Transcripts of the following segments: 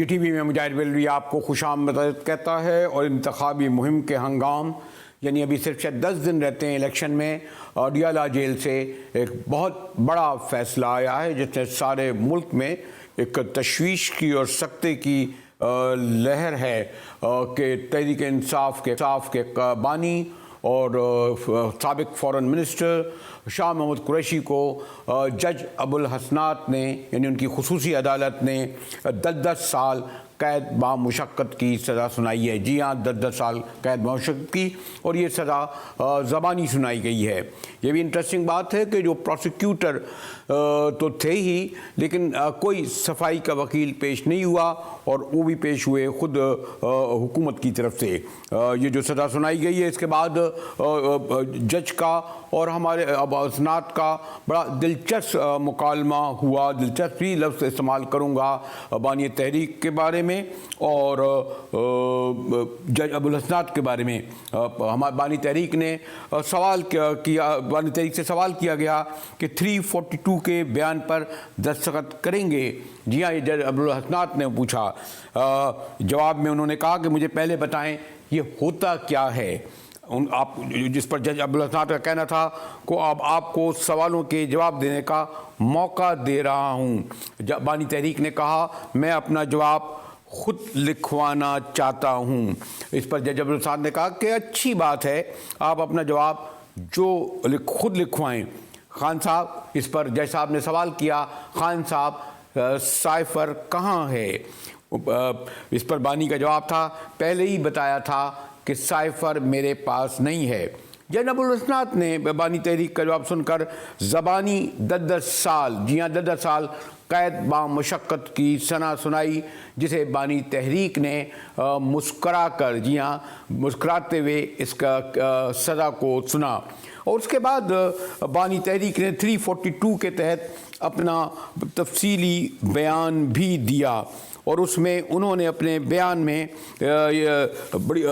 TV में मुजाहिद बिलवी आपको खुशामदीद कहता है। और इंतखाबी मुहिम के हंगाम यानी अभी सिर्फ शायद 10 दिन रहते हैं इलेक्शन में, अडियाला जेल से एक बहुत बड़ा फैसला आया है जिसने सारे मुल्क में एक तशवीश की और सकते की लहर है कि तहरीक इंसाफ के बानी और साबिक फॉरेन मिनिस्टर शाह महमूद कुरैशी को जज अबुल हसनात ने यानी उनकी खुसूसी अदालत ने 10-10 साल कैद बामुशक्क़त की सज़ा सुनाई है। जी हाँ, 10-10 साल कैद बामुशक्क़त की, और ये सज़ा ज़बानी सुनाई गई है। ये भी इंटरेस्टिंग बात है कि जो प्रोसिक्यूटर तो थे ही, लेकिन कोई सफाई का वकील पेश नहीं हुआ और वो भी पेश हुए खुद हुकूमत की तरफ से। ये जो सज़ा सुनाई गई है, इसके बाद जज का और हमारे हसनात का बड़ा दिलचस्प मुकालमा हुआ। दिलचस्प ही लफ्ज़ इस्तेमाल करूँगा बानी तहरीक के बारे में और जज अबुल हसनात के बारे में। हमारे बानी तहरीक ने सवाल किया, बानी तहरीक से सवाल किया गया कि 342 के बयान पर दस्तखत करेंगे। जी हाँ, ये जज अबुल हसनात ने पूछा। जवाब में उन्होंने कहा कि मुझे पहले बताएं ये होता क्या है। आप जिस पर जज अबुल हसनात का कहना था को अब आपको सवालों के जवाब देने का मौका दे रहा हूँ। बानी तहरीक ने कहा मैं अपना जवाब खुद लिखवाना चाहता हूँ। इस पर जज अबुल हसनात ने कहा कि अच्छी बात है, आप अपना जवाब जो खुद लिखवाएं। खान साहब, इस पर जज साहब ने सवाल किया, खान साहब साइफर कहाँ है? इस पर बानी का जवाब था पहले ही बताया था कि साइफर मेरे पास नहीं है। जज अबुल हसनात ने बानी तहरीक का जवाब सुनकर ज़बानी 10-10 साल, जी हाँ 10-10 साल कैद बामुशक्क़त की सना सुनाई, जिसे बानी तहरीक ने मुस्करा कर, जी हाँ मुस्कुराते हुए इसका सज़ा को सुना। और उसके बाद बानी तहरीक ने 342 के तहत अपना तफसीली बयान भी दिया और उसमें उन्होंने अपने बयान में बड़ी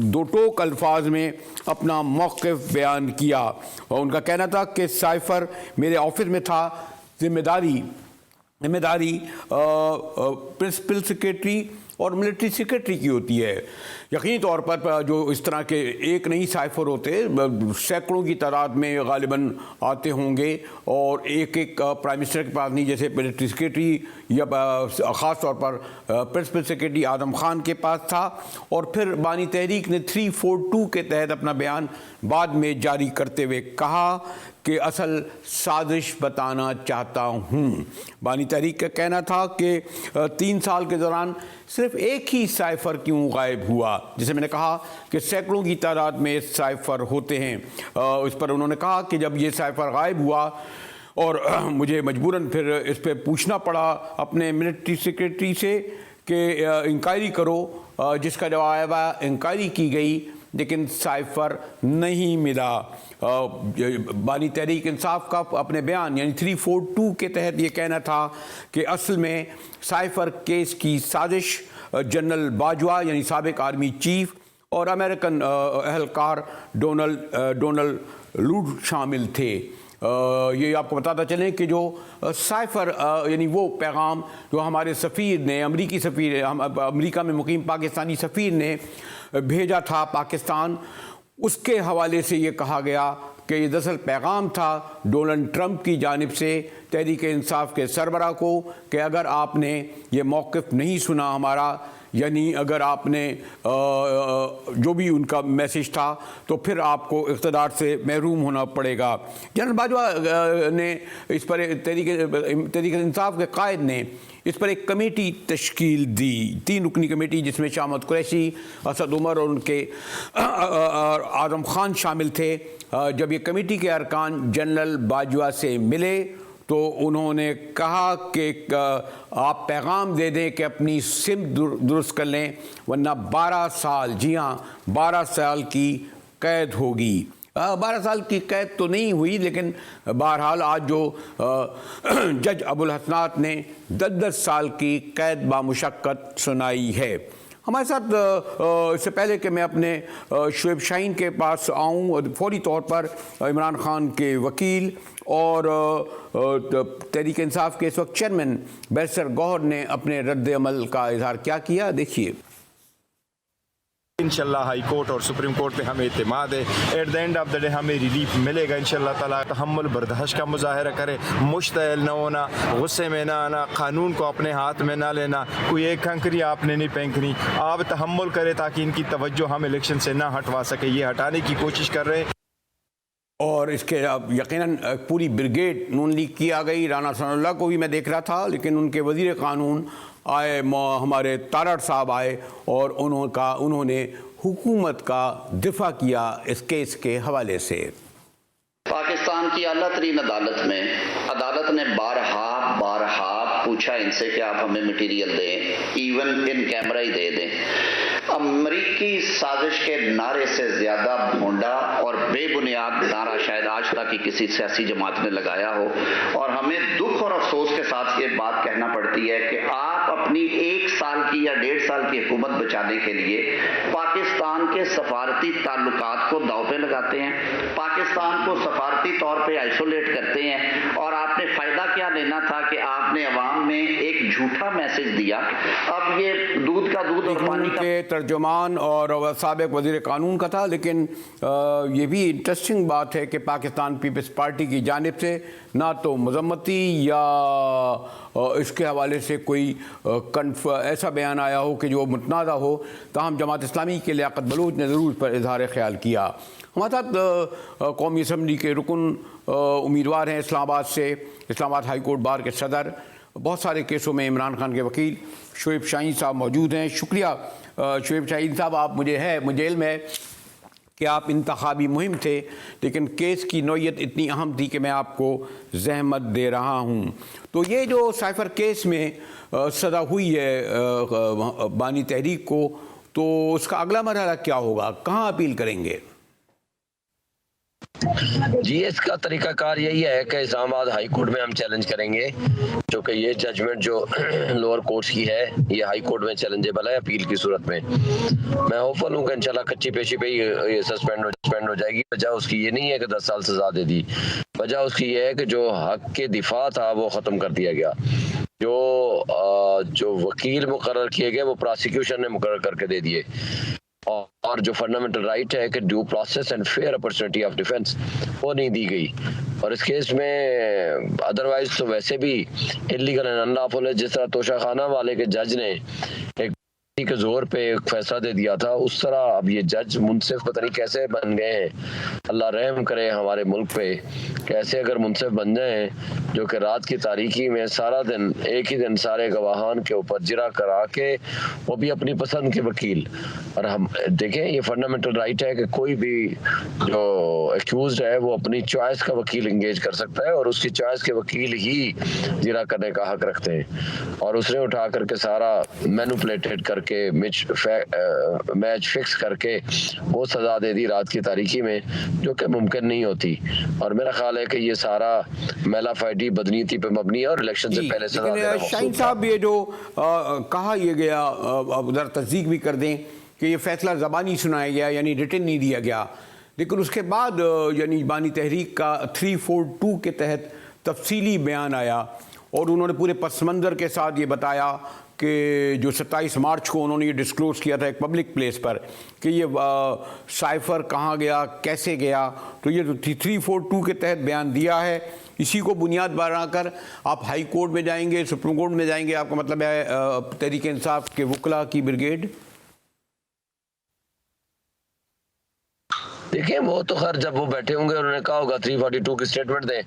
दो टोक अल्फाज में अपना मौक़िफ़ बयान किया। और उनका कहना था कि साइफर मेरे ऑफिस में था। जिम्मेदारी प्रिंसिपल सेक्रेटरी और मिलिट्री सेक्रेटरी की होती है। यकीनी तौर पर जो इस तरह के एक नहीं साइफर होते, सैकड़ों की तादाद में गालिबन आते होंगे और एक प्राइम मिनिस्टर के पास नहीं, जैसे मिलिट्री सेक्रेटरी या ख़ास तौर पर प्रिंसिपल सेक्रेटरी आदम खान के पास था। और फिर बानी तहरीक ने 342 के तहत अपना बयान बाद में जारी करते हुए कहा कि असल साजिश बताना चाहता हूँ। बानी तहरीक का कहना था कि 3 साल के दौरान सिर्फ एक ही साइफर क्यों गायब हुआ, जिसे मैंने कहा कि सैकड़ों की तादाद में साइफर होते हैं। इस पर उन्होंने कहा कि जब ये साइफर गायब हुआ और मुझे मजबूरन फिर इस पर पूछना पड़ा अपने मिलिट्री सेक्रेटरी से कि इंक्वायरी करो, जिसका जवाब इंक्वायरी की गई लेकिन साइफर नहीं मिला। बानी तहरीक इंसाफ का अपने बयान यानी 342 के तहत ये कहना था कि असल में साइफर केस की साजिश जनरल बाजवा यानी साबिक आर्मी चीफ और अमेरिकन अहलकार डोनाल्ड लूड शामिल थे। ये आपको बताता चलें कि जो साइफर यानी वो पैगाम जो हमारे सफ़ीर ने, अमरीकी सफ़ीर, अमरीका में मुकीम पाकिस्तानी सफ़ीर ने भेजा था पाकिस्तान, उसके हवाले से ये कहा गया कि ये दरअसल पैगाम था डोनाल्ड ट्रंप की जानिब से तहरीक इंसाफ के सरबरा को कि अगर आपने ये मौक़िफ़ नहीं सुना हमारा, यानी अगर आपने जो भी उनका मैसेज था, तो फिर आपको इक़्तिदार से महरूम होना पड़ेगा। जनरल बाजवा ने इस पर तहरीक इंसाफ के कायद ने इस पर एक कमेटी तश्कील दी, 3 रुकनी कमेटी, जिसमें शाह महमूद कुरैशी, असद उमर और उनके आदम खान शामिल थे। जब ये कमेटी के अरकान जनरल बाजवा से मिले तो उन्होंने कहा कि आप पैगाम दे दें कि अपनी सिम दुरुस्त कर लें, वरना 12 साल, जी हाँ 12 साल की कैद होगी। 12 साल की कैद तो नहीं हुई, लेकिन बहरहाल आज जो जज अबुल हसनात ने 10-10 साल की कैद बामुशक्क़त सुनाई है। हमारे साथ इससे पहले कि मैं अपने शुएब शाहीन के पास आऊँ, फौरी तौर पर इमरान खान के वकील और तहरीक इंसाफ के इस वक्त चेयरमैन बैरिस्टर गौहर ने अपने रद्द अमल का इजहार क्या किया, देखिए। इंशाल्लाह हाई कोर्ट और सुप्रीम कोर्ट पे हमें इत्मीद है, at the end of the day हमें रिलीफ मिलेगा इंशाल्लाह ताला। तहम्मुल बर्दाश्त का मुजाहरा करें, मुश्तइल न होना, गुस्से में ना आना, कानून को अपने हाथ में ना लेना, कोई एक कंकरी आपने नहीं फेंकनी, आप तहम्मुल करें ताकि इनकी तवज्जो हम इलेक्शन से ना हटवा सके। ये हटाने की कोशिश कर रहे हैं और इसके अब यकीनन पूरी ब्रिगेड नून लीग की आ गई। राना सनाउल्लाह को भी मैं देख रहा था, लेकिन उनके वज़ीर कानून आए, हमारे तारड़ साहब आए और उन्होंने हुकूमत का दिफा किया इस केस के हवाले से। पाकिस्तान की आला तरीन अदालत में अदालत ने बारहा पूछा इनसे कि आप हमें मटीरियल दें, इवन इन कैमरा ही दे दें। अमरीकी साजिश के नारे से ज्यादा भोंडा और बेबुनियाद नारा शायद आज तक की किसी सियासी जमात ने लगाया हो, और हमें दुख और अफसोस के साथ ये बात कहना पड़ती है कि आप अपनी 1 साल की या 1.5 साल की हुकूमत बचाने के लिए पाकिस्तान के सफारती ताल्लुकात को दांव पे लगाते हैं, पाकिस्तान को सफारती तौर पे आइसोलेट करते हैं, और आपने फायदा क्या लेना था कि आपने अवाम में एक झूठा मैसेज दिया। अब ये दूध का दूध और पानी का तर्जुमान और साबिक वज़ीर कानून का था, लेकिन ये भी इंटरेस्टिंग बात है कि पाकिस्तान पीपल्स पार्टी की जानिब से ना तो मजम्मती या इसके हवाले से कोई ऐसा बयान आया हो कि जो मुतनाज़ा हो, ताहम जमात इस्लामी के लियाकत बलूच ने ज़रूर पर इजहार ख्याल किया। हमारे साथ कौमी असम्बली के रुकन उम्मीदवार हैं इस्लामाबाद से, इस्लामाबाद हाई कोर्ट बार के सदर, बहुत सारे केसों में इमरान खान के वकील शुएब शाहीन साहब मौजूद हैं। शुक्रिया शुएब शाहीन साहब, आप मुझे इल्म है कि आप इंतखाबी मुहिम थे, लेकिन केस की नौयत इतनी अहम थी कि मैं आपको जहमत दे रहा हूँ। तो ये जो साइफर केस में सज़ा हुई है बानी तहरीक को, तो उसका अगला मरहला क्या होगा, कहाँ अपील करेंगे? जी, इसका तरीकाकार यही है कि इस्लामाबाद हाई कोर्ट में हम चैलेंज करेंगे, जो कि ये जजमेंट जो लोअर कोर्ट्स की है ये हाई कोर्ट में चैलेंजेबल है अपील की सूरत में। मैं होपफुल हूँ कि इंशाल्लाह कच्ची पेशी पे ये सस्पेंड हो जाएगी। वजह उसकी ये नहीं है कि 10 साल सजा दे दी, वजह उसकी ये है कि जो हक के दिफा था वो ख़त्म कर दिया गया। जो वकील मुकर्रर किए गए वो प्रोसिक्यूशन ने मुकर्रर करके दे दिए, और जो फंडामेंटल राइट है कि due process and fair opportunity of defence वो नहीं दी गई। और इस केस में अदरवाइज तो वैसे भी इलीगल एंड अनलॉफुल है। जिस तरह तोशाखाना वाले के जज ने एक के जोर पे एक फैसला दे दिया था, उस तरह अब ये जज मुनसिफ पता नहीं कैसे बन गए हैं। अल्लाह रहम करे हमारे मुल्क पे, कैसे अगर मुनसिफ बन जाए जो कि रात की तारीकी में सारा दिन एक ही दिन सारे गवाहान के ऊपर जिरा करा के, वो भी अपनी पसंद के वकील। और हम देखें ये फंडामेंटल राइट है कि कोई भी जो एक्यूज्ड है वो अपनी चॉइस का वकील इंगेज कर सकता है, और उसकी चॉइस के वकील ही जिरा करने का हक रखते हैं। और उसने उठा करके सारा मैनिपुलेटेड करके मैच फिक्स करके वो सजा दे दी रात की तारीकी में, जो कि मुमकिन नहीं होती। और मेरा ख्याल है कि ये सारा मेलाफाइडी बदनीति पे मबनी है और इलेक्शन से पहले सजा देना। शाहीन साहब, ये जो कहा यह गया, उधर तस्दीक भी कर दें कि ये फैसला ज़बानी सुनाया गया, यानी रिटन नहीं दिया गया, लेकिन उसके बाद यानी बानी तहरीक का 342 के तहत तफसीली बयान आया और उन्होंने पूरे पस मंज़र के साथ ये बताया कि जो 27 मार्च को उन्होंने ये डिस्क्लोज़ किया था एक पब्लिक प्लेस पर कि ये साइफ़र कहाँ गया, कैसे गया। तो ये 342 के तहत बयान दिया है, इसी को बुनियाद बनाकर आप हाई कोर्ट में जाएंगे, सुप्रीम कोर्ट में जाएंगे, आपका मतलब है तहरीक इंसाफ के वकला की ब्रिगेड? देखिए वो तो खैर जब वो बैठे होंगे उन्होंने कहा होगा 342 की स्टेटमेंट दें,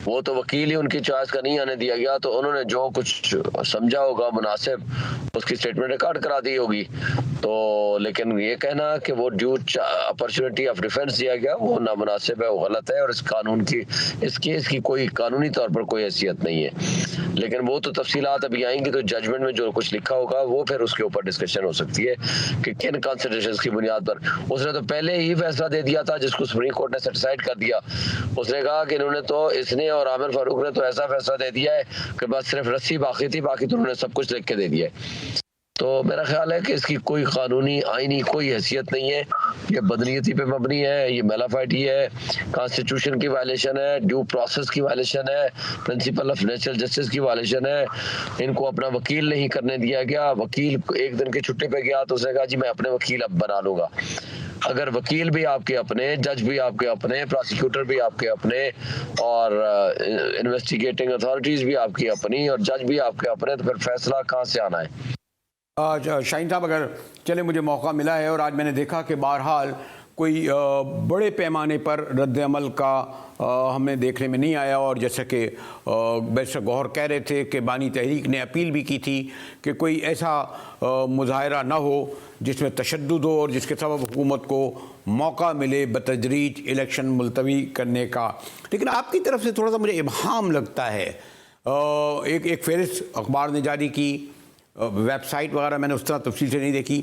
वो तो वकील ही उनकी चॉइस का नहीं आने दिया गया, तो उन्होंने जो कुछ समझा होगा मुनासिब उसकी स्टेटमेंट रिकॉर्ड करा दी होगी। तो लेकिन ये कहना कि वो ड्यू अपॉर्चुनिटी ऑफ डिफेंस दिया गया वो नामुनासिब है, वो गलत है, और इस कानून की इस केस की कोई कानूनी तौर पर कोई हैसियत नहीं है। लेकिन वो तो तफसीलात अभी आएंगी, तो जजमेंट में जो कुछ लिखा होगा वो फिर उसके ऊपर डिस्कशन हो सकती है कि किन कंसिडरेशंस की बुनियाद पर। उसने तो पहले ही फैसला दे दिया था जिसको सुप्रीम कोर्ट ने सेटिसाइड कर दिया। उसने कहा कि इन्होंने तो इसने और आमिर फारूक ने तो ऐसा फैसला दे दिया है कि बस सिर्फ रस्सी बाकी थी, बाकी तो उन्होंने सब कुछ लिख के दे दिया है। तो मेरा ख्याल है कि इसकी कोई कानूनी आईनी कोई हैसियत नहीं है, ये बदनीयती पे मबनी है, ये मेलाफाइटी है, कॉन्स्टिट्यूशन की वायलेशन है, ड्यू प्रोसेस की वायलेशन है, प्रिंसिपल ऑफ नेचुरल जस्टिस की वायलेशन है। इनको अपना वकील नहीं करने दिया गया, वकील एक दिन की छुट्टी पे गया तो उसने कहा जी मैं अपने वकील अब बना लूंगा। अगर वकील भी आपके अपने, जज भी आपके अपने, प्रोसिक्यूटर भी आपके अपने और इन्वेस्टिगेटिंग अथॉरिटीज भी आपकी अपनी और जज भी आपके अपने, तो फिर फैसला कहाँ से आना है? आज शाहीन साहब, अगर चले मुझे मौका मिला है और आज मैंने देखा कि बहरहाल कोई बड़े पैमाने पर रद्द अमल का हमें देखने में नहीं आया, और जैसे कि बैरिस्टर गौहर कह रहे थे कि बानी तहरीक ने अपील भी की थी कि कोई ऐसा मुजाहरा ना हो जिसमें तशद्दुद हो और जिसके सबब हुकूमत को मौका मिले बतदरीज इलेक्शन मुलतवी करने का। लेकिन आपकी तरफ से थोड़ा सा मुझे इब्हाम लगता है। एक फ़हरिस्त अखबार ने जारी की, वेबसाइट वगैरह मैंने उस तरह तफसील से नहीं देखी,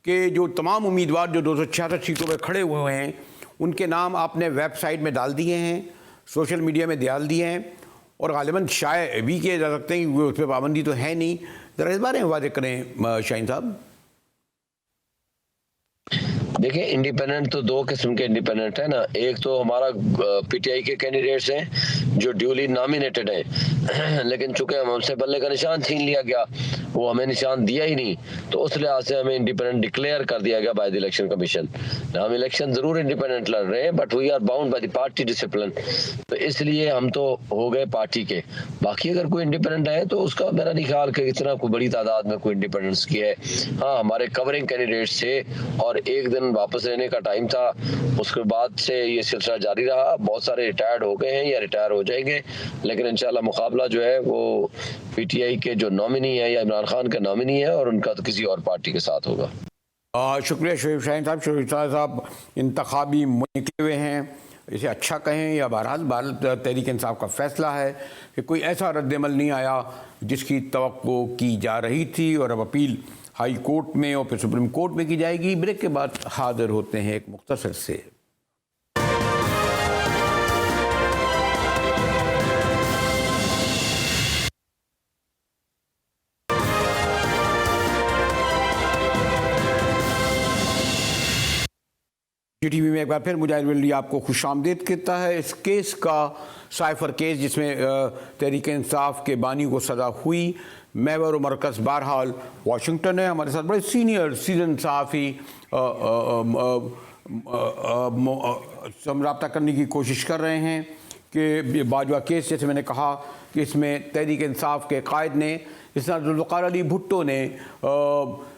कि जो तमाम उम्मीदवार जो 266 सीटों पर खड़े हुए हैं उनके नाम आपने वेबसाइट में डाल दिए हैं, सोशल मीडिया में डाल दिए हैं, और गालिबन शायद भी किए जा सकते हैं कि उस पर पाबंदी तो है नहीं। ज़रा इस बारे में वादे करें शाहीन साहब। देखिए, इंडिपेंडेंट तो दो किस्म के इंडिपेंडेंट है ना। एक तो हमारा पीटीआई के कैंडिडेट्स हैं जो ड्यूली नॉमिनेटेड हैं, लेकिन चूंकि हम हमसे बल्ले का निशान छीन लिया गया, वो हमें निशान दिया ही नहीं, तो उस लिहाज से हमें इंडिपेंडेंट डिक्लेयर कर दिया गया बाय द इलेक्शन कमीशन। हम इलेक्शन जरूर इंडिपेंडेंट लड़ रहे हैं, but we are bound by the party discipline, तो इसलिए हम तो हो गए पार्टी के। बाकी अगर कोई इंडिपेंडेंट है तो उसका मेरा नहीं ख्याल कि इतना कोई बड़ी तादाद में कोई इंडिपेंडेंस की है। हाँ, हमारे कवरिंग कैंडिडेट्स थे और एक दिन वापस लेने का टाइम था, उसके बाद से ये सिलसिला जारी रहा। बहुत सारे रिटायर्ड हो गए हैं या रिटायर हो जाएंगे, लेकिन इंशाल्लाह मुकाबला जो है वो पीटीआई के जो नॉमिनी है या इमरान खान का नॉमिनी है, और उनका तो किसी और पार्टी के साथ होगा। शुक्रिया शरीफ शाहीन साहब। शरीफ साहब इंतखाबी निकले हुए हैं, इसे अच्छा कहें या बहरहाल भारत तहरीक इंसाफ का फैसला है कि कोई ऐसा रद्दमल नहीं आया जिसकी तवक्को की जा रही थी, और अब अपील हाई कोर्ट में और फिर सुप्रीम कोर्ट में की जाएगी। ब्रेक के बाद हाजिर होते हैं एक मुख्तसर से। GTV में एक बार फिर मुजाहिद वली आपको खुशामदीद कहता है। इस केस का साइफर केस जिसमें तहरीक इंसाफ के बानी को सज़ा हुई, महवर और मरकज़ बहरहाल वाशिंगटन है। हमारे साथ बड़े सीनियर सीजन सहाफ़ी रब्ता करने की कोशिश कर रहे हैं कि बाजवा केस, जैसे मैंने कहा कि इसमें तहरीक इंसाफ के कायद ने, इसना जुल्फ़िकार अली भुट्टो ने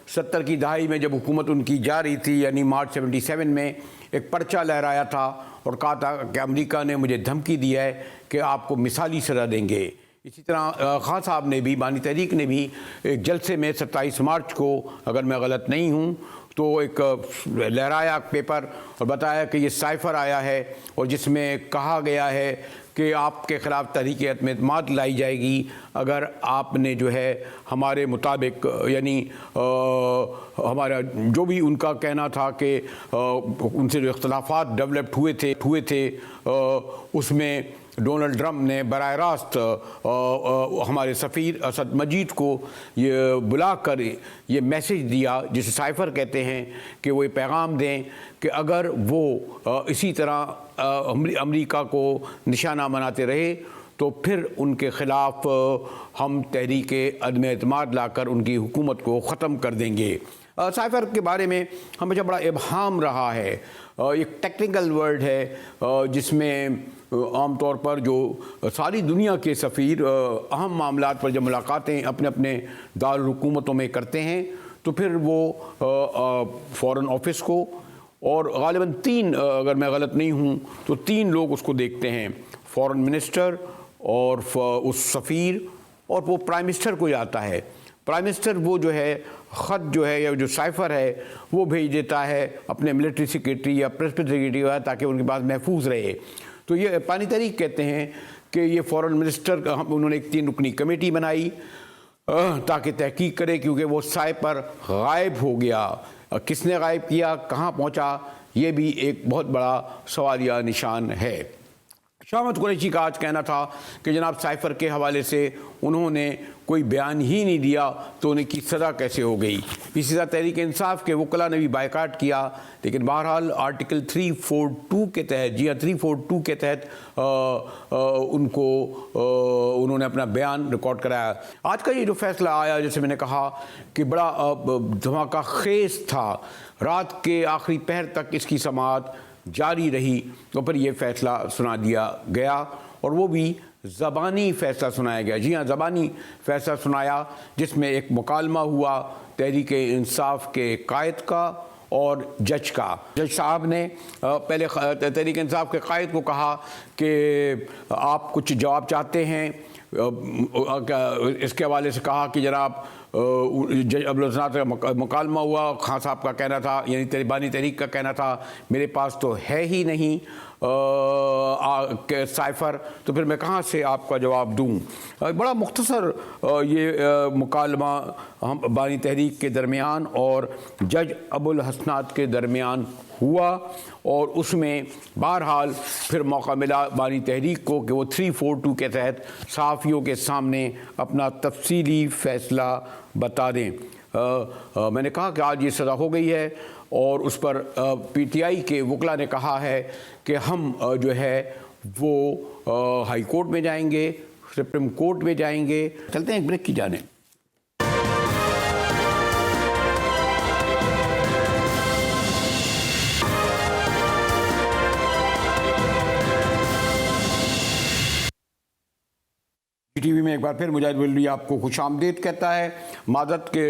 70 की दहाई में जब हुकूमत उनकी जा रही थी, यानी मार्च 77 में, एक पर्चा लहराया था और कहा था कि अमेरिका ने मुझे धमकी दिया है कि आपको मिसाली सज़ा देंगे। इसी तरह खान साहब ने भी, बानी तहरीक ने भी एक जलसे में 27 मार्च को, अगर मैं गलत नहीं हूँ, तो एक लहराया पेपर और बताया कि ये साइफर आया है और जिसमें कहा गया है कि आपके ख़िलाफ़ तहरीक एतमाद लाई जाएगी अगर आपने जो है हमारे मुताबिक, यानी हमारा जो भी उनका कहना था कि उनसे जो इख्तलाफात डेवलप्ड हुए थे उसमें डोनाल्ड ट्रंप ने बराह रास्त हमारे सफ़ीर असद मजीद को ये बुलाकर ये मैसेज दिया, जिसे साइफर कहते हैं, कि वो ये पैगाम दें कि अगर वो इसी तरह अमेरिका को निशाना बनाते रहे तो फिर उनके ख़िलाफ़ हम तहरीक अदम एतमाद लाकर उनकी हुकूमत को ख़त्म कर देंगे। साइफर के बारे में हमेशा बड़ा इब्हाम रहा है। एक टेक्निकल वर्ड है जिसमें आम तौर पर जो सारी दुनिया के सफ़ीर अहम मामलात पर जब मुलाकातें अपने अपने दारुल हुकूमतों में करते हैं तो फिर वो फ़ॉरेन ऑफिस को, और गालिबन 3, अगर मैं गलत नहीं हूँ तो 3 लोग उसको देखते हैं, फ़ॉरेन मिनिस्टर और उस सफ़ीर और वो प्राइम मिनिस्टर को जाता है। प्राइम मिनिस्टर वो जो है ख़त जो है या जो साइफर है वो भेज देता है अपने मिलिट्री सेक्रेटरी या प्रेस सेक्रेटरी ताकि उनके पास महफूज रहे। तो ये बानी तहरीक कहते हैं कि ये फ़ॉरेन मिनिस्टर, उन्होंने एक 3 रुकनी कमेटी बनाई ताकि तहकीक करे, क्योंकि वो साइफर गायब हो गया। किसने गायब किया, कहाँ पहुँचा, ये भी एक बहुत बड़ा सवालिया निशान है। शामत कुरैशी का आज कहना था कि जनाब साइफर के हवाले से उन्होंने कोई बयान ही नहीं दिया तो उन्हें की सज़ा कैसे हो गई। इसी तरह तहरीक इंसाफ के वकला ने भी बायकाट किया, लेकिन बहरहाल आर्टिकल 342 के तहत, जी हाँ 342 के तहत उन्होंने अपना बयान रिकॉर्ड कराया। आज का ये जो फैसला आया, जैसे मैंने कहा कि बड़ा धमाका खेज था, रात के आखिरी पहर तक इसकी समाअत जारी रही, तो फिर ये फैसला सुना दिया गया और वो भी ज़बानी फ़ैसला सुनाया गया। जी हाँ, ज़बानी फ़ैसला सुनाया जिसमें एक मुकालमा हुआ तहरीक इंसाफ के कायद का और जज का। जज साहब ने पहले तहरीक इंसाफ के कायद को कहा कि आप कुछ जवाब चाहते हैं, इसके हवाले से कहा कि जनाब जज अब्दुल हसन का मुकालमा हुआ, खान साहब का कहना था, यानी तलिबानी तहरीक का कहना था मेरे पास तो है ही नहीं साइफर, तो फिर मैं कहाँ से आपका जवाब दूँ। बड़ा मुख्तसर ये मुकालमा हम बानी तहरीक के दरमियान और जज अबुल हसनात के दरमियान हुआ और उसमें बहरहाल फिर मौका मिला बानी तहरीक को कि वो 342 के तहत सहाफ़ियों के सामने अपना तफसीली फ़ैसला बता दें। मैंने कहा कि आज ये सज़ा हो गई है और उस पर पीटीआई के वकला ने कहा है कि हम जो है वो हाई कोर्ट में जाएंगे, सुप्रीम कोर्ट में जाएंगे। चलते हैं एक ब्रेक की जाने। टीवी में एक बार फिर मुजाहिद वली आपको खुश आमदीद कहता है। मादत के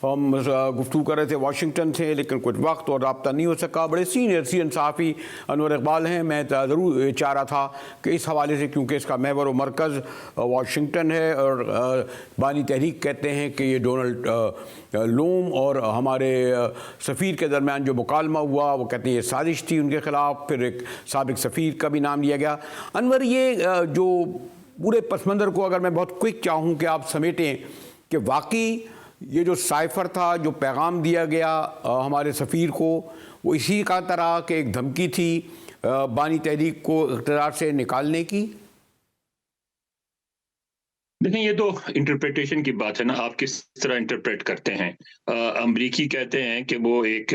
हम गुफ्तगू कर रहे थे वाशिंगटन से, लेकिन कुछ वक्त और रब्ता नहीं हो सका। बड़े सीनियर सहाफ़ी अनवर इकबाल हैं। मैं ज़रूर चाह रहा था कि इस हवाले से, क्योंकि इसका महवर व मरकज़ वाशिंगटन है और बानी तहरीक कहते हैं कि ये डोनाल्ड लोम और हमारे सफ़ीर के दरमियान जो मुकालमा हुआ वो कहते हैं ये साजिश थी उनके ख़िलाफ़। फिर एक साबिक़ सफ़ीर का भी नाम लिया गया। अनवर, ये जो पूरे पस मंज़र को अगर मैं बहुत क्विक चाहूँ कि आप समेटें कि वाकई ये जो साइफर था, जो पैगाम दिया गया हमारे सफ़ीर को, वो इसी का तरह कि एक धमकी थी बानी तहरीक को इक़्तिदार से निकालने की। देखें, ये तो इंटरप्रिटेशन की बात है ना, आप किस तरह इंटरप्रेट करते हैं। अमरीकी कहते हैं कि वो एक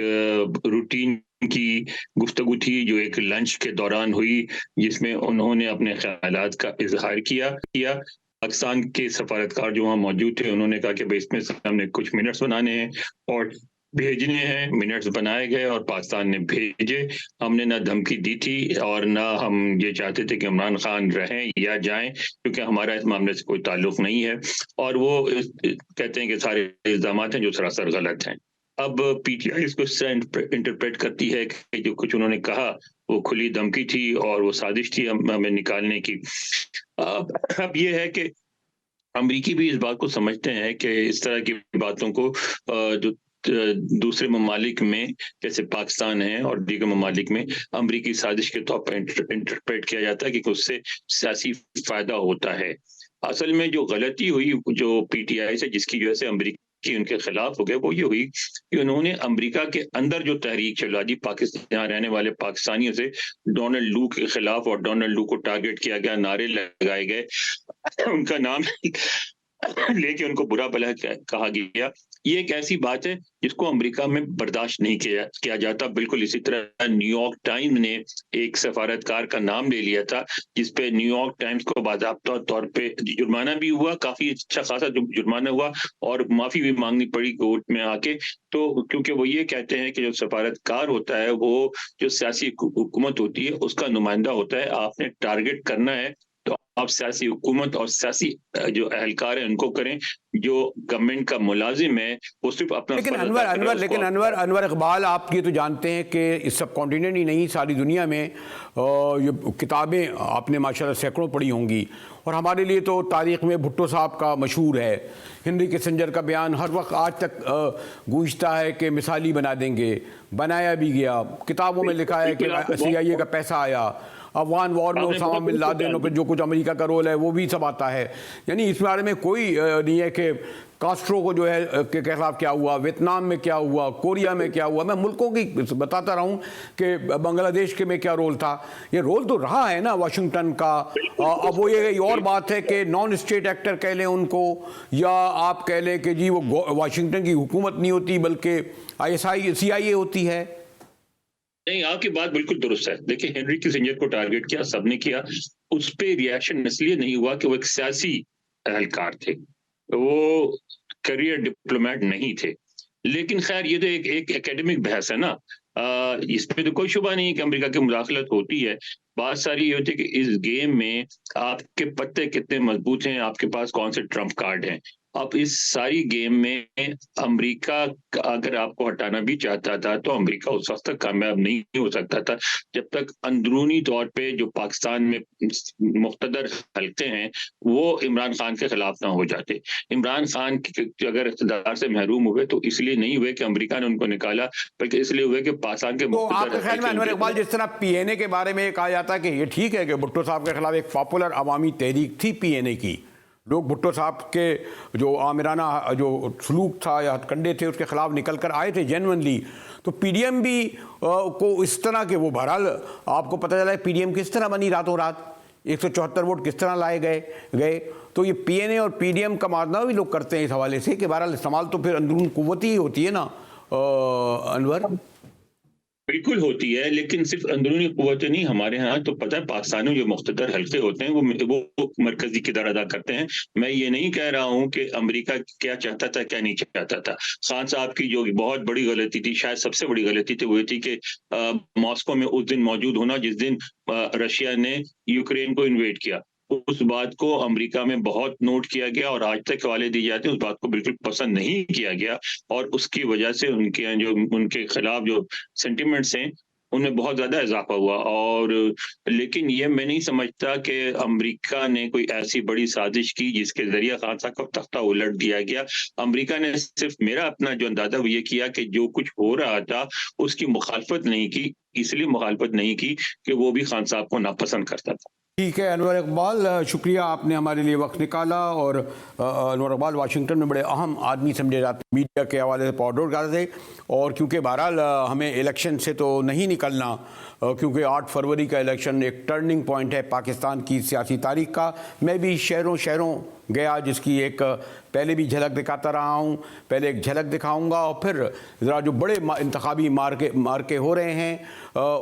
रूटीन की गुफ्तगू थी जो एक लंच के दौरान हुई, जिसमें उन्होंने अपने ख्यालात का इजहार किया। पाकिस्तान के सफारतकार जो वहाँ मौजूद थे उन्होंने कहा कि भाई इसमें हमने कुछ मिनट्स बनाने हैं और भेजने हैं। मिनट्स बनाए गए और पाकिस्तान ने भेजे। हमने ना धमकी दी थी और ना हम ये चाहते थे कि इमरान खान रहें या जाएं, क्योंकि हमारा इस मामले से कोई ताल्लुक नहीं है। और वो कहते हैं कि सारे इल्ज़ाम हैं जो सरासर गलत हैं। अब पीटीआई इसको इस तरह इंटरप्रेट करती है कि जो कुछ उन्होंने कहा वो खुली धमकी थी और वो साजिश थी हमें निकालने की। अब ये है कि अमरीकी भी इस बात को समझते हैं कि इस तरह की बातों को जो दूसरे ममालिक में जैसे पाकिस्तान है और दीगर ममालिक में अमरीकी साजिश के तौर पर इंटरप्रेट किया जाता है कि उससे सियासी फायदा होता है। असल में जो गलती हुई जो पीटीआई से, जिसकी वजह से अमरीकी कि उनके खिलाफ हो गए, वो ये हुई कि उन्होंने अमेरिका के अंदर जो तहरीक चला दी पाकिस्तान रहने वाले पाकिस्तानियों से, डोनाल्ड लू के खिलाफ, और डोनाल्ड लू को टारगेट किया गया, नारे लगाए गए, उनका नाम लेके उनको बुरा भला कहा गया। ये एक ऐसी बात है जिसको अमेरिका में बर्दाश्त नहीं किया जाता। बिल्कुल इसी तरह न्यूयॉर्क टाइम्स ने एक सफारतकार का नाम ले लिया था, जिसपे न्यूयॉर्क टाइम्स को बाज़ाब्ता तौर पे जुर्माना भी हुआ, काफी अच्छा खासा जुर्माना हुआ और माफी भी मांगनी पड़ी कोर्ट में आके। तो क्योंकि वो ये कहते हैं कि जो सफारतकार होता है वो जो सियासी हुकूमत होती है उसका नुमाइंदा होता है, आपने टारगेट करना है तो आप सियासी हुकूमत और सियासी जो अहलकार है उनको करें, जो गवर्नमेंट का मुलाजिम है वो सिर्फ अपना। लेकिन अनवर इकबाल, आप ये तो जानते हैं कि इस सब कॉन्टिनेंट ही नहीं, सारी दुनिया में ये किताबें आपने माशाल्लाह सैकड़ों पढ़ी होंगी और हमारे लिए तो तारीख़ में भुट्टो साहब का मशहूर है, हेनरी किसिंजर का बयान हर वक्त आज तक गूंजता है कि मिसाली बना देंगे, बनाया भी गया, किताबों में लिखा है कि CIA का पैसा आया अफगान वॉर में आपने उसामा बहुत बिन कुछ लादेन बताया। पर जो कुछ अमेरिका का रोल है वो भी सब आता है। यानी इस बारे में कोई नहीं है कि कास्ट्रो को जो है के खिलाफ क्या हुआ, वियतनाम में क्या हुआ, कोरिया में क्या हुआ। मैं मुल्कों की बताता रहा हूँ कि बांग्लादेश के में क्या रोल था। ये रोल तो रहा है ना वाशिंगटन का। अब वो ये और बात है कि नॉन स्टेट एक्टर कह लें उनको, या आप कह लें कि जी वो वाशिंगटन की हुकूमत नहीं होती बल्कि CIA होती है। नहीं, आपकी बात बिल्कुल दुरुस्त है। देखिए, हेनरी किसिंजर को टारगेट किया, सबने किया, उस पर रिएक्शन इसलिए नहीं हुआ कि वो एक सियासी एहलकार थे, वो करियर डिप्लोमेट नहीं थे। लेकिन खैर ये तो एक एकेडमिक बहस है ना। इसमें तो कोई शुबा नहीं कि अमेरिका की मुदाखलत होती है। बात सारी ये होती है कि इस गेम में आपके पत्ते कितने मजबूत हैं, आपके पास कौन से ट्रम्प कार्ड हैं। अब इस सारी गेम में अमेरिका अगर आपको हटाना भी चाहता था तो अमेरिका उस वक्त तक कामयाब नहीं हो सकता था जब तक अंदरूनी तौर पे जो पाकिस्तान में मुख्तदर हल्के हैं वो इमरान खान के खिलाफ ना हो जाते। इमरान खान अगर इख्तिदार से महरूम हुए तो इसलिए नहीं हुए कि अमेरिका ने उनको निकाला, बल्कि इसलिए हुए कि पाकिस्तान के तो आपके ख्याल में अनवर इकबाल, जिस तरह PNA के बारे में कहा जाता है कि ये ठीक है कि भुट्टो साहब के खिलाफ एक पॉपुलर अवामी तहरीक थी PNA की, लोग भुट्टो साहब के जो आमिराना जो सलूक था या हथकंडे थे उसके खिलाफ निकल कर आए थे जेन्युइनली, तो PDM भी को इस तरह के वो बहरहाल आपको पता चला है PDM किस तरह बनी रातों रात, 174 वोट किस तरह लाए गए। तो ये PNA और PDM का मारना भी लोग करते हैं इस हवाले से कि बहरहाल इस्तेमाल तो फिर अंदरून कुव्वत ही होती है ना अनवर। बिल्कुल होती है, लेकिन सिर्फ अंदरूनी कुव्वतें नहीं, हमारे यहाँ तो पता है पाकिस्तान में जो मुख्तदर हल्के होते हैं वो मरकजी किरदार अदा करते हैं। मैं ये नहीं कह रहा हूँ कि अमेरिका क्या चाहता था क्या नहीं चाहता था। खान साहब की जो बहुत बड़ी गलती थी, शायद सबसे बड़ी गलती थी, वो थी कि मॉस्को में उस दिन मौजूद होना जिस दिन रशिया ने यूक्रेन को इन्वेड किया। उस बात को अमेरिका में बहुत नोट किया गया और आज तक हवाले दिए जाते हैं, उस बात को बिल्कुल पसंद नहीं किया गया और उसकी वजह से उनके खिलाफ जो सेंटिमेंट्स हैं उनमें बहुत ज्यादा इजाफा हुआ। और लेकिन ये मैं नहीं समझता कि अमेरिका ने कोई ऐसी बड़ी साजिश की जिसके जरिए खान साहब का तख्ता उलट दिया गया। अमेरिका ने सिर्फ, मेरा अपना जो अंदाजा वो ये किया कि जो कुछ हो रहा था उसकी मुखालफत नहीं की, इसलिए मुखालफत नहीं की कि वो भी खान साहब को नापसंद करता था। ठीक है अनवर इकबाल, शुक्रिया आपने हमारे लिए वक्त निकाला। और अनवर इकबाल वाशिंगटन में बड़े अहम आदमी समझे जाते हैं, मीडिया के हवाले से पाउडर करते थे। और क्योंकि बहरहाल हमें इलेक्शन से तो नहीं निकलना, क्योंकि 8 फरवरी का इलेक्शन एक टर्निंग पॉइंट है पाकिस्तान की सियासी तारीख का। मैं भी शहरों शहरों गया जिसकी एक पहले भी झलक दिखाता रहा हूँ, पहले एक झलक दिखाऊंगा और फिर ज़रा जो बड़े इंतखाबी मार्के हो रहे हैं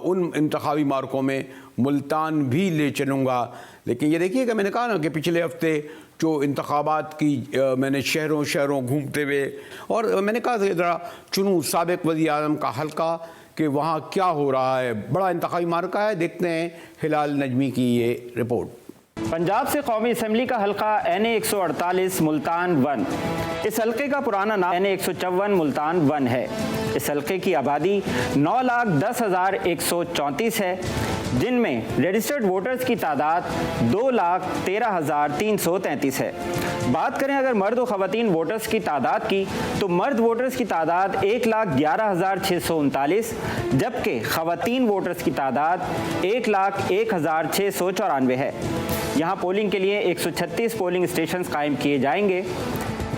उन इंतखाबी मार्कों में मुल्तान भी ले चलूँगा। लेकिन ये देखिएगा, मैंने कहा ना कि पिछले हफ्ते जो इंतखाबात की मैंने शहरों शहरों घूमते हुए, और मैंने कहा ज़रा चुनूँ साबिक वज़ीर आज़म का हल्का कि वहाँ क्या हो रहा है। बड़ा इंतखाबी मार्का है, देखते हैं हिलाल नजमी की ये रिपोर्ट। पंजाब से कौमी असम्बली का हल्का NA 148 मुल्तान 1। इस हल्के का पुराना नाम NA 154 मुल्तान 1 है। इस हल्के की आबादी 9,10,134 है, जिनमें रजिस्टर्ड वोटर्स की तादाद 2,13,333 है। बात करें अगर मर्द और ख़वातीन वोटर्स की तादाद की, तो मर्द वोटर्स की तादाद 1,11,639, जबकि ख़वातीन वोटर्स की तादाद 1,01,694 है। यहाँ पोलिंग के लिए 136 पोलिंग स्टेशन कायम किए जाएंगे।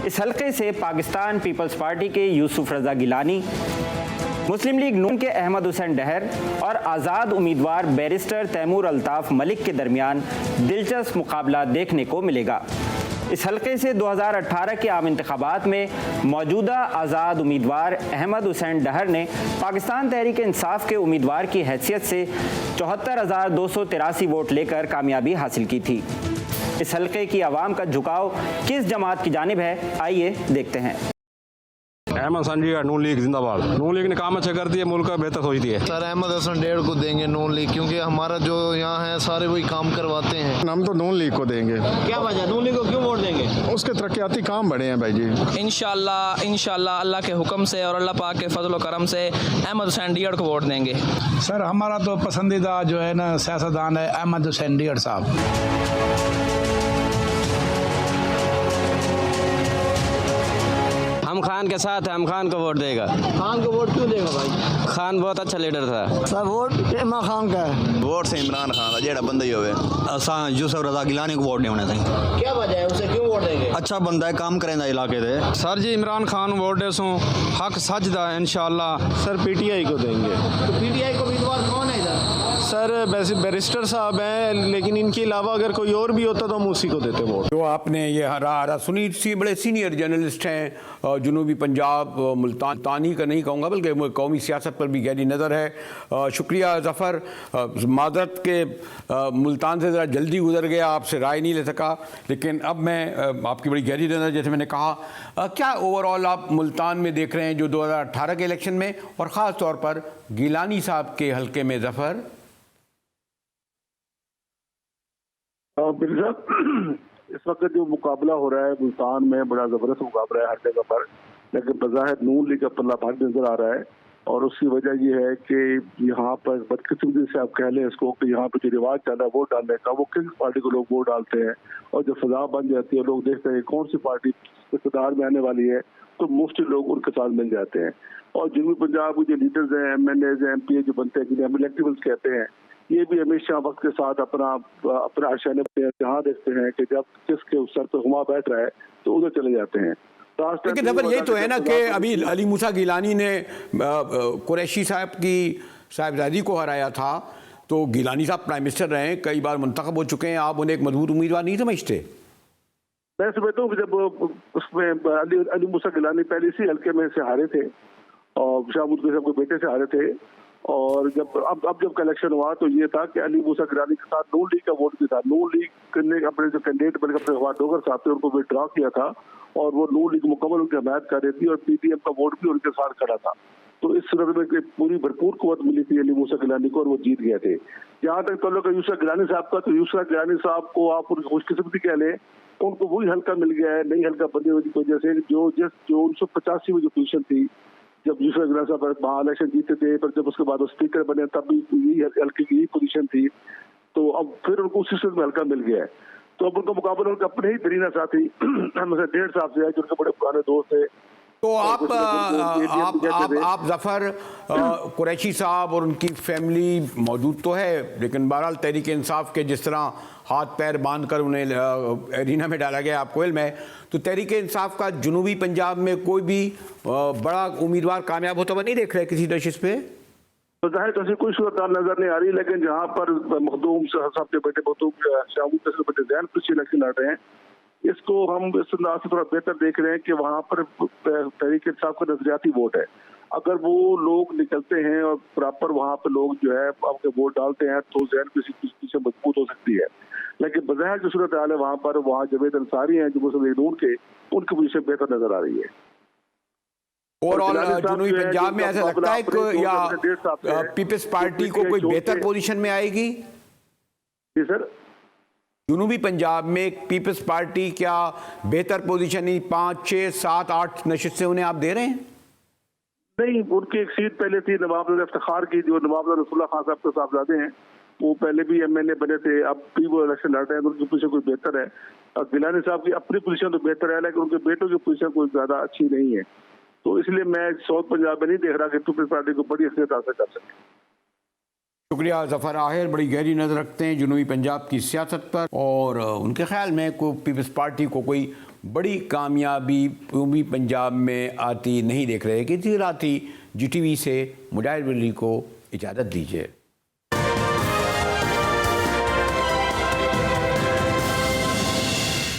इस हल्के से पाकिस्तान पीपल्स पार्टी के यूसुफ रजा गिलानी, मुस्लिम लीग नून के अहमद हुसैन डहर और आज़ाद उम्मीदवार बैरिस्टर तैमूर अल्ताफ़ मलिक के दरमियान दिलचस्प मुकाबला देखने को मिलेगा। इस हल्के से 2018 के आम इंतखाबात में मौजूदा आज़ाद उम्मीदवार अहमद हुसैन डहर ने पाकिस्तान तहरीक इंसाफ के उम्मीदवार की हैसियत से 74,283 वोट लेकर कामयाबी हासिल की थी। इस हल्के की आवाम का झुकाव किस जमात की जानिब है, आइए देखते हैं। अहमद हसन जी, नून लीग जिंदाबाद। नून लीग ने काम अच्छा करती है, मुल्क का बेहतर सोचती है। सर अहमद हसन डेढ़ को देंगे नून लीग, क्योंकि हमारा जो यहाँ है सारे वही काम करवाते हैं। हम तो नून लीग को देंगे। क्या वजह, नून लीग को क्यों वोट देंगे? उसके तरक्याती काम बड़े हैं भाई जी। इंशाल्लाह अल्लाह के हुक्म से और अल्लाह पाक के फजल व करम से अहमद हुसैन डीहड़ को वोट देंगे। सर हमारा तो पसंदीदा जो है ना सियासतदान है अहमद हुसैन डीहड़ साहब। हम खान खान के साथ है, हम खान को वोट देगा। खान को वोट क्यों देगा भाई? खान बहुत अच्छा लीडर था। सर वोट इमरान खान का है। वोट से इमरान खान का जेड़ा बंदा ही होवे। असा यूसुफ रजा गिलानी को वोट नहीं होना चाहिए। क्या वजह है, उसे क्यों वोट देंगे? अच्छा बंदा है, काम करेंदा इलाके दे। सर जी इमरान खान वोट दे सो हक सजदा इंशाल्लाह। सर पीटीआई को देंगे। तो पीटीआई को उम्मीदवार कौन है इधर? सर वैसे बैरिस्टर साहब हैं, लेकिन इनके अलावा अगर कोई और भी होता तो हम उसी को देते वोट। तो आपने ये हरा सुनील सी बड़े सीनियर जर्नलिस्ट हैं, जुनूबी पंजाब मुल्तानी का नहीं कहूँगा बल्कि कौमी सियासत पर भी गहरी नज़र है। शुक्रिया ज़फ़र, माज़रत के मुल्तान से ज़रा जल्दी गुजर गया, आपसे राय नहीं ले सका, लेकिन अब मैं आपकी बड़ी गहरी नज़र, जैसे मैंने कहा, क्या ओवरऑल आप मुल्तान में देख रहे हैं जो 2018 के इलेक्शन में और ख़ास तौर पर गिलानी साहब के हल्के में? ज़फ़र इस वक्त जो मुकाबला हो रहा है मुल्तान में बड़ा ज़बरदस्त मुकाबला है हर जगह पर, लेकिन बज़ाहिर नून लीग का पल्ला भारी नजर आ रहा है। और उसकी वजह यह है कि यहाँ पर बदकिस्मती से आप कह लें इसको कि यहाँ पर जो रिवाज चल रहा है वोट डालने का, वो किस पार्टी को लोग वोट डालते हैं, और जब फजा बन जाती है लोग देखते हैं कौन सी पार्टी इक़्तिदार में आने वाली है तो मुफ्त लोग उनके साथ मिल जाते हैं। और जनूबी पंजाब के जो लीडर्स हैं, MNAs हैं, MPA जो बनते हैं, जिन्हें हम इलेक्टेबल्स कहते हैं, ये भी हमेशा वक्त के साथ अपना आशाने जहाँ देखते हैं कि जब किसके सर पे हुमा बैठ रहा है तो उधर चले जाते हैं। लेकिन ज़फ़र ये तो है ना कि अभी अली मूसा गिलानी ने कुरैशी साहब की साहिबजादी को हराया था, तो गिलानी साहब प्राइम मिनिस्टर रहे, कई बार मुंतखब हो चुके हैं, आप उन्हें एक मजबूत उम्मीदवार नहीं समझते? मैं समझता हूँ कि जब उसमें अली मूसा गिलानी पहले इसी हल्के में से हारे थे और शाहबूद साहब के बेटे से हारे थे, और जब अब जब इलेक्शन हुआ तो ये था कि अली मूसा गिलानी के साथ नून लीग का वोट भी था। नून लीग ने अपने जो कैंडिडेट बल्कि अपने गवार डोगर साहब थे उनको विड्रॉ किया था, और वो नून लीग मुकम्मल उनकी हमायत कर रही थी, और PTM का वोट भी उनके साथ खड़ा था। तो इस सूरत में पूरी भरपूर कुव्वत मिली थी अली मूसा गिलानी को और वो जीत गए थे। जहाँ तक तो लोग यूसुफ गिलानी साहब का, तो यूसुफ गिलानी साहब को आप उनकी खुशकिस्मती कह लें, उनको वही हल्का मिल गया है, नई हल्का बनने की वजह से। जो 1985 में जो पोजीशन थी जब यूसुफ गिलानी साहब वहाँ इलेक्शन जीते थे, पर जब उसके बाद वो स्पीकर बने तब भी यही हल्के की यही पोजीशन थी, तो अब फिर उनको उसी सूरत में हल्का मिल गया है। तो अब उनका मुकाबला उनके अपने ही दरीना साथी डेढ़ साहब से है जो उनके बड़े पुराने दोस्त है। तो आप ज़फ़र, कुरैशी साहब और उनकी फैमिली मौजूद तो है, लेकिन बहरहाल तहरीक इंसाफ के जिस तरह हाथ पैर बांध कर उन्हें एरिना में डाला गया, आपको इल्म है, तो तहरीक इंसाफ का जुनूबी पंजाब में कोई भी बड़ा उम्मीदवार कामयाब होता हुआ नहीं देख रहे किसी नशिस्त पे? तो जाहिर तौर से कोई सूरत नजर नहीं आ रही, लेकिन जहाँ पर मखदूम साहब के बेटे मखदूम शाहबूद के बेटे ज़ैन कुछ इलेक्शन लड़ रहे हैं, इसको हम इस अंदाज से थोड़ा बेहतर देख रहे हैं कि वहाँ पर तहरीक इंसाफ का नजरियाती वोट है। अगर वो लोग निकलते हैं और प्रॉपर वहाँ पे लोग जो है आपके वोट डालते हैं तो ज़ैन किसी पीछे मजबूत हो सकती है। लेकिन बज़ाहिर जो सूरत हाल है वहाँ जवेद अंसारी हैं जो मुस्लिम लीग नून के, उनकी पोजीशन बेहतर नजर आ रही है। ओवरऑल जुनूबी पंजाब में ऐसा लगता है कि या पीपल्स पार्टी को कोई बेहतर पोजीशन में आएगी? जी सर, जुनूबी पंजाब में पीपल्स पार्टी क्या बेहतर पोजीशन ही 5, 6, 7, 8 नशिस्तें उन्हें आप दे रहे हैं? नहीं, उनकी एक सीट पहले थी नवाब इफ्तिखार की, जो नवाब रसूलुल्लाह खान साहब के साहबजादे हैं, वो पहले भी MNA बने थे, अब भी वो इलेक्शन लड़ रहे हैं, तो उनकी पोजीशन कोई बेहतर है। और गिलानी साहब की अपनी पोजीशन तो बेहतर है, लेकिन उनके बेटों की पोजीशन कोई ज्यादा अच्छी नहीं है। तो इसलिए मैं साउथ पंजाब में नहीं देख रहा कि पीपल्स पार्टी को बड़ी अहमियत हासिल कर सके। शुक्रिया ज़फ़र आहिर, बड़ी गहरी नज़र रखते हैं जुनूबी पंजाब की सियासत पर, और उनके ख्याल में पीपल्स पार्टी को कोई बड़ी कामयाबी जुनूबी पंजाब में आती नहीं देख रहे। कि राती GTV से मुजाहिद वली को इजाज़त दीजिए।